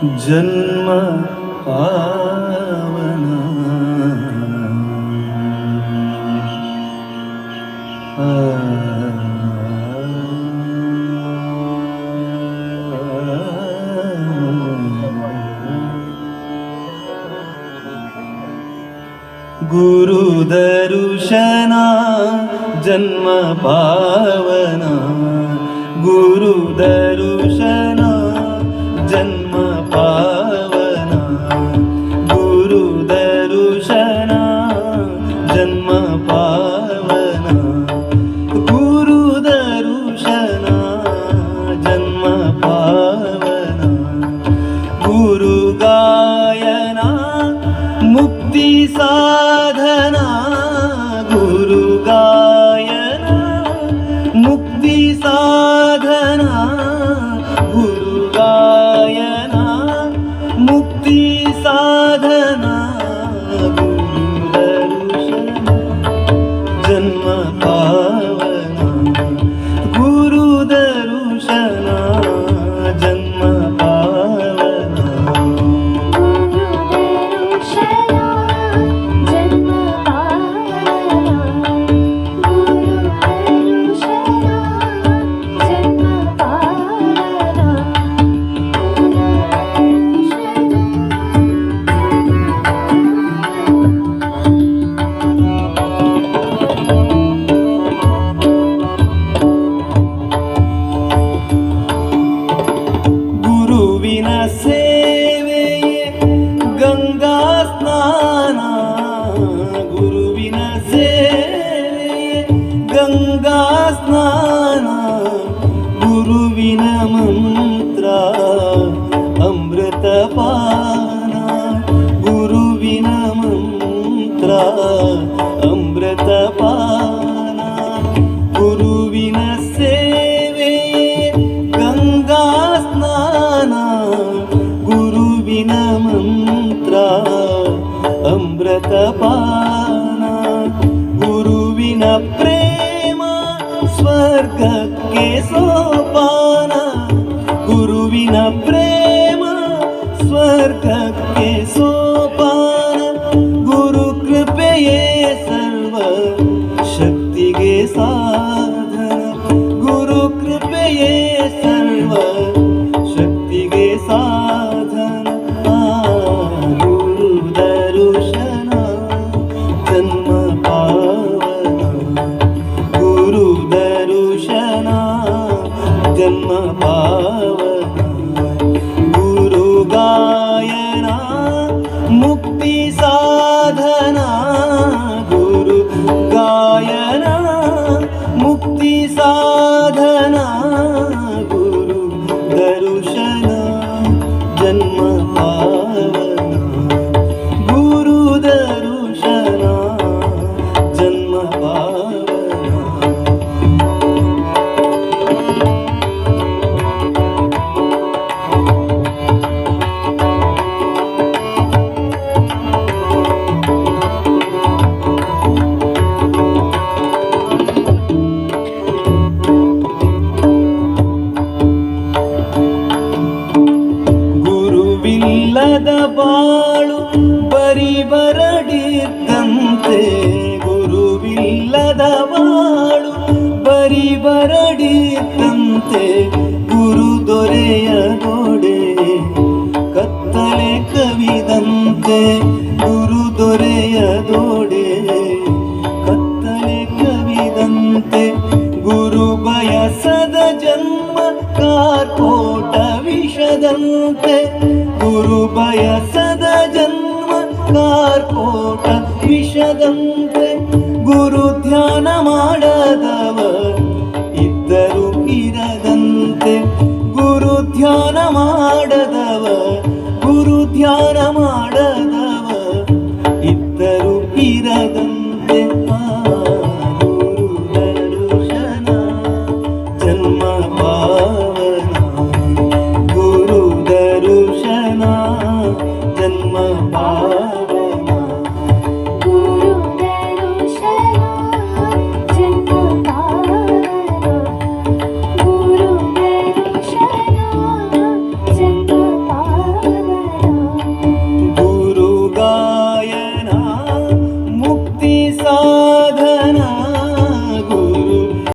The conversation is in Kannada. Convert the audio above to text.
ಜನ್ಮ ಪಾವನ ಗುರು ದರುಶನ ಜನ್ಮ ಪಾವನ ಗುರು ದರುಶನ ಜನ್ಮ ಪಾವನ ಗುರು ದರುಶನ ಜನ್ಮ ಪಾವನ ಗುರು ದರುಶನ ಜನ್ಮ ಪಾವನ ಗುರು ಗಾಯನ ಮುಕ್ತಿ ಸಾಧನ ಗುರು ಗಾಯನ ಮುಕ್ತಿ ಸಾಧನ ಗುರು ಗಾಯನ ಮುಕ್ತಿ ಸಾಧನ ಗುರು ದರ್ಶನ ಜನ್ಮ ಪಾವನ ಗುರು ದರ್ಶನ ಜನ್ಮ ಪಾವನ ಸೇವೆಯೇ ಗಂಗಾ ಸ್ನಾನ ಗುರುವಿನ ಸೇವೆಯೇ ಗಂಗಾ ಸ್ನಾನ ಗುರುವಿನ ಮಂತ್ರ ಅಮೃತ ಪಾನ ಗುರುವಿನ ಮಂತ್ರ ಅಮೃತ ಪಾನ ಗುರುವಿನ ಸೇವೆಯೇ ಗಂಗಾ ಸ್ನಾನ ಗುರುವಿನ ಮಂತ್ರ ಅಮೃತ ಪಾನ ಗುರುವಿನ ಪ್ರೇಮ ಸ್ವರ್ಗಕ್ಕೆ ಸೋಪಾನ ಗುರುವಿನ ಪ್ರೇಮ ಸ್ವರ್ಗಕ್ಕೆ ಸೋಪಾನ ಗುರು ಕೃಪೆಯೇ ಸರ್ವ ಶಕ್ತಿಗೆ ಸಾಧನ ಗುರು ಕೃಪೆಯೇ ಸರ್ವ ಶಕ್ತಿಗೆ ಸಾಧನ ಗುರು ದರುಶನ ಜನ್ಮ ಪಾವನ ಗುರು ದರುಶನ ಜನ್ಮ ಪಾವನ ಗುರು ಗಾಯನ ಮುಕ್ತಿ ಸಾಧನ ಗುರು ಗಾಯನ ಮುಕ್ತಿ ಸಾಧನ ಗುರು ದರುಶನ ಜನ್ಮ ಪಾವನ ಗುರು ದರುಶನ ಜನ್ಮ ಪಾವನ ಗುರುವಿಲ್ಲದ ಬಾಳು ಬರಿ ಬರಡಿದ್ದಂತೆ ಗುರುವಿಲ್ಲದ ಬಾಳು ಬರಿ ಬರಡಿದ್ದಂತೆ ಗುರು ದೊರೆಯ ಗೋಡೆ ಕತ್ತಲೆ ಕವಿದಂತೆ ಗುರು ದೊರೆಯ ಗೋಡೆ ಕತ್ತಲೆ ಕವಿದಂತೆ ಗುರು ಬಯಸದ ಜನ್ಮ ಕಾರ್ಕೋಟ ವಿಷದಂತೆ ಗುರು ಬಯಸದ ಜನ್ಮ ಕಾರ್ಕೋಟ ವಿಷದಂತೆ ಗುರು ಧ್ಯಾನ ಮಾಡದವ ಇದ್ದರು ಇರದಂತೆ ಗುರು ಧ್ಯಾನ ಮಾಡದವ ಗುರು ಧ್ಯಾನ ಮಾಡ